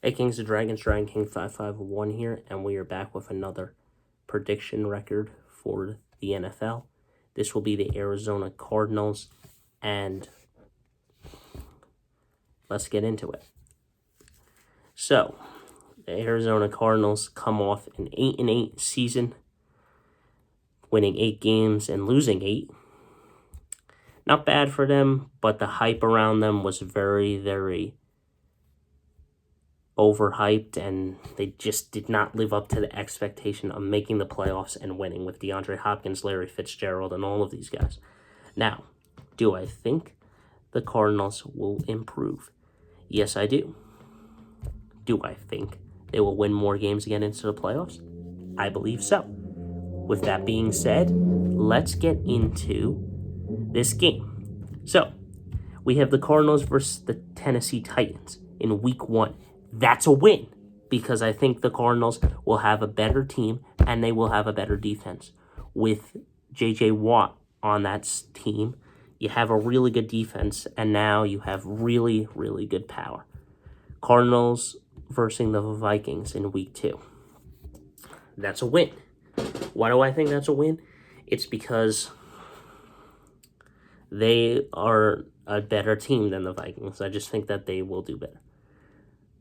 Hey Kings and Dragons, Dragon King 551 here, and we are back with another prediction record for the NFL. This will be the Arizona Cardinals, and let's get into it. So, the Arizona Cardinals come off an 8-8 season, winning 8 games and losing 8. Not bad for them, but the hype around them was very, very overhyped, and they just did not live up to the expectation of making the playoffs and winning with DeAndre Hopkins, Larry Fitzgerald, and all of these guys. Now, do I think the Cardinals will improve? Yes, I do. Do I think they will win more games to get into the playoffs? I believe so. With that being said, let's get into this game. So, we have the Cardinals versus the Tennessee Titans in Week 1. That's a win because I think the Cardinals will have a better team and they will have a better defense. With J.J. Watt on that team, you have a really good defense, and now you have really, really good power. Cardinals versus the Vikings in Week 2. That's a win. Why do I think that's a win? It's because they are a better team than the Vikings. I just think that they will do better.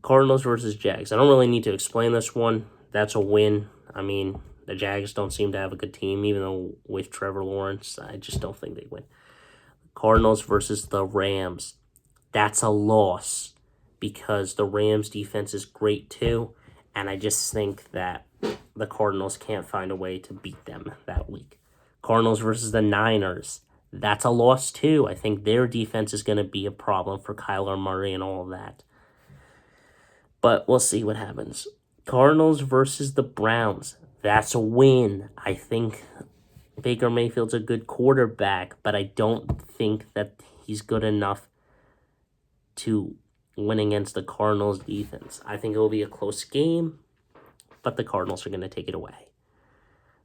Cardinals versus Jags. I don't really need to explain this one. That's a win. I mean, the Jags don't seem to have a good team, even though with Trevor Lawrence, I just don't think they win. Cardinals versus the Rams. That's a loss because the Rams defense is great too, and I just think that the Cardinals can't find a way to beat them that week. Cardinals versus the Niners. That's a loss too. I think their defense is going to be a problem for Kyler Murray and all of that. But we'll see what happens. Cardinals versus the Browns. That's a win. I think Baker Mayfield's a good quarterback, but I don't think that he's good enough to win against the Cardinals defense. I think it will be a close game, but the Cardinals are going to take it away.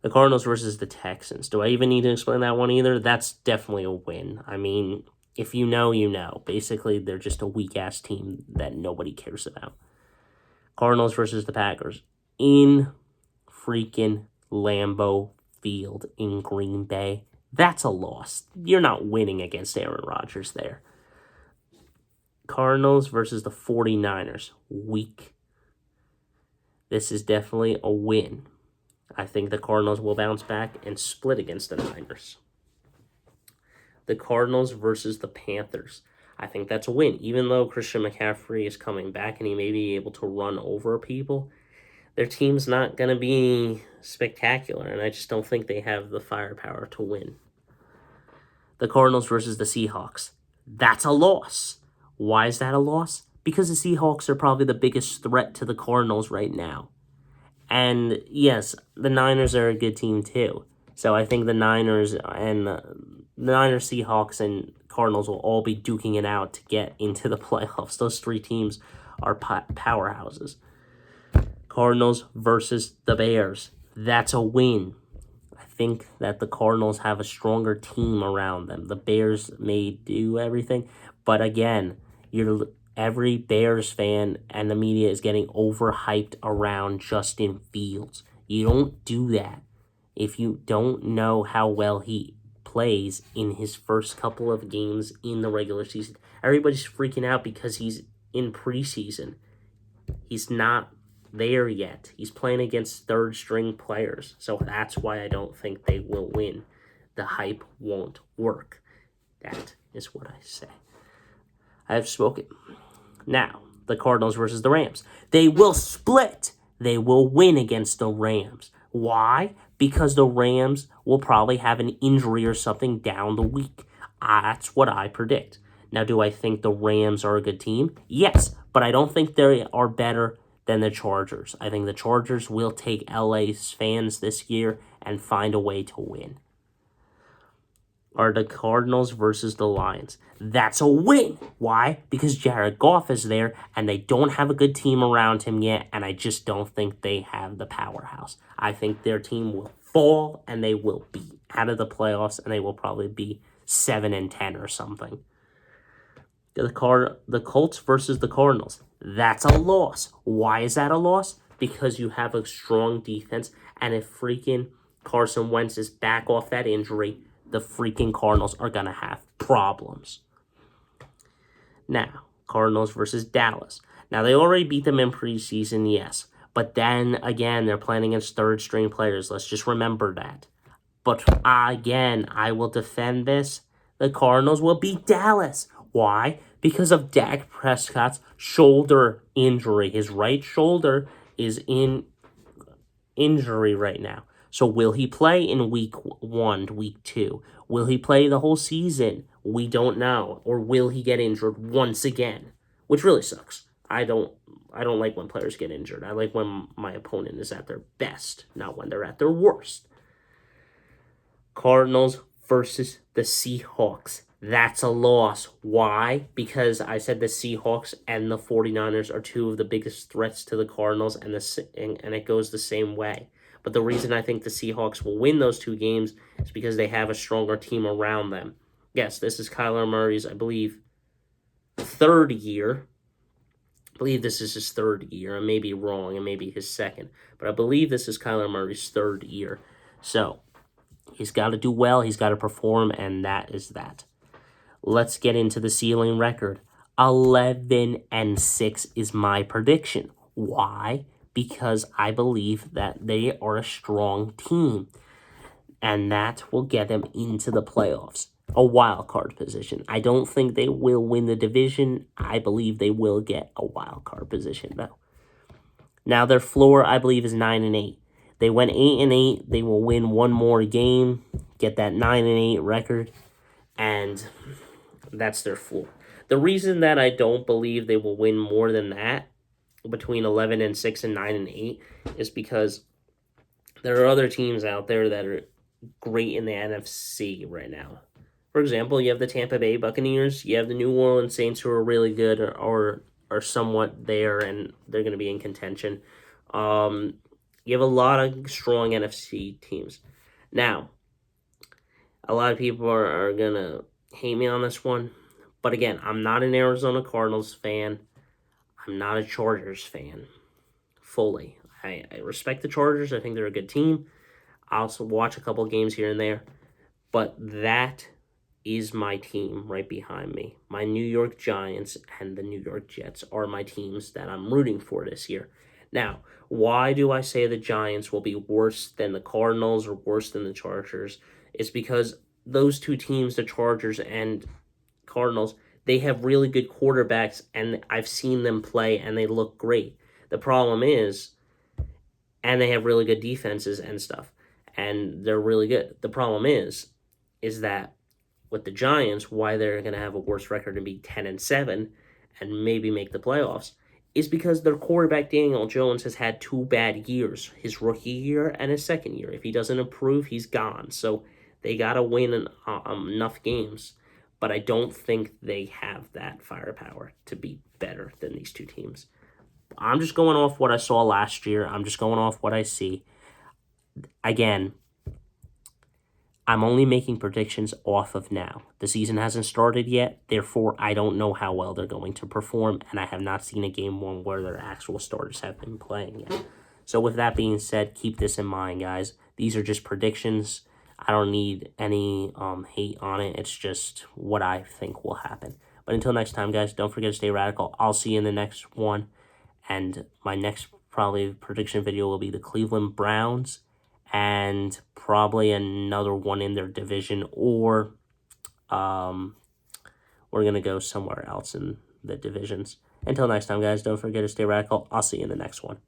The Cardinals versus the Texans. Do I even need to explain that one either? That's definitely a win. I mean, if you know, you know. Basically, they're just a weak-ass team that nobody cares about. Cardinals versus the Packers in freaking Lambeau Field in Green Bay. That's a loss. You're not winning against Aaron Rodgers there. Cardinals versus the 49ers. Weak. This is definitely a win. I think the Cardinals will bounce back and split against the Niners. The Cardinals versus the Panthers. I think that's a win. Even though Christian McCaffrey is coming back and he may be able to run over people, their team's not going to be spectacular, and I just don't think they have the firepower to win. The Cardinals versus the Seahawks. That's a loss. Why is that a loss? Because the Seahawks are probably the biggest threat to the Cardinals right now. And yes, the Niners are a good team too. So I think the Niners, Seahawks, and Cardinals will all be duking it out to get into the playoffs. Those three teams are powerhouses. Cardinals versus the Bears. That's a win. I think that the Cardinals have a stronger team around them. The Bears may do everything, but again, every Bears fan and the media is getting overhyped around Justin Fields. You don't do that if you don't know how well he plays in his first couple of games in the regular season. Everybody's freaking out because he's in preseason. He's not there yet. He's playing against third-string players, so that's why I don't think they will win. The hype won't work. That is what I say. I have spoken. Now, the Cardinals versus the Rams. They will split. They will win against the Rams. Why? Because the Rams will probably have an injury or something down the week. That's what I predict. Now, do I think the Rams are a good team? Yes, but I don't think they are better than the Chargers. I think the Chargers will take LA's fans this year and find a way to win. Are the Cardinals versus the Lions. That's a win. Why? Because Jared Goff is there, and they don't have a good team around him yet, and I just don't think they have the powerhouse. I think their team will fall, and they will be out of the playoffs, and they will probably be 7-10 or something. The Colts versus the Cardinals. That's a loss. Why is that a loss? Because you have a strong defense, and if freaking Carson Wentz is back off that injury, the freaking Cardinals are going to have problems. Now, Cardinals versus Dallas. Now, they already beat them in preseason, yes. But then, again, they're playing against third-string players. Let's just remember that. But, again, I will defend this. The Cardinals will beat Dallas. Why? Because of Dak Prescott's shoulder injury. His right shoulder is in injury right now. So will he play in week 1, week 2? Will he play the whole season? We don't know. Or will he get injured once again? Which really sucks. I don't like when players get injured. I like when my opponent is at their best, not when they're at their worst. Cardinals versus the Seahawks. That's a loss. Why? Because I said the Seahawks and the 49ers are two of the biggest threats to the Cardinals, and it goes the same way. But the reason I think the Seahawks will win those two games is because they have a stronger team around them. Yes, this is Kyler Murray's, I believe, third year. I believe this is his third year. I may be wrong. It may be his second. But I believe this is Kyler Murray's third year. So, he's got to do well. He's got to perform, and that is that. Let's get into the ceiling record. 11-6 is my prediction. Why? Because I believe that they are a strong team, and that will get them into the playoffs. A wild card position. I don't think they will win the division. I believe they will get a wild card position, though. Now, their floor, I believe, is 9-8. They went 8-8. They will win one more game, get that 9-8 record, and that's their floor. The reason that I don't believe they will win more than that, between 11-6 and 9-8, is because there are other teams out there that are great in the NFC right now. For example, you have the Tampa Bay Buccaneers, you have the New Orleans Saints, who are really good or are somewhat there, and they're going to be in contention. You have a lot of strong NFC teams. Now, a lot of people are going to hate me on this one. But again, I'm not an Arizona Cardinals fan. I'm not a Chargers fan. Fully. I respect the Chargers. I think they're a good team. I also watch a couple of games here and there. But that is my team right behind me. My New York Giants and the New York Jets are my teams that I'm rooting for this year. Now, why do I say the Giants will be worse than the Cardinals or worse than the Chargers? It's because those two teams, the Chargers and Cardinals, they have really good quarterbacks, and I've seen them play, and they look great. The problem is, and they have really good defenses and stuff, and they're really good. The problem is that with the Giants, why they're going to have a worse record and be 10-7 and maybe make the playoffs is because their quarterback, Daniel Jones, has had 2 bad years, his rookie year and his second year. If he doesn't improve, he's gone. So they got to win enough games. But I don't think they have that firepower to be better than these two teams. I'm just going off what I saw last year. I'm just going off what I see. Again, I'm only making predictions off of now. The season hasn't started yet, therefore I don't know how well they're going to perform, and I have not seen a game one where their actual starters have been playing yet. So with that being said, keep this in mind, guys. These are just predictions. I don't need any hate on it. It's just what I think will happen. But until next time, guys, don't forget to stay radical. I'll see you in the next one. And my next probably prediction video will be the Cleveland Browns and probably another one in their division, or we're going to go somewhere else in the divisions. Until next time, guys, don't forget to stay radical. I'll see you in the next one.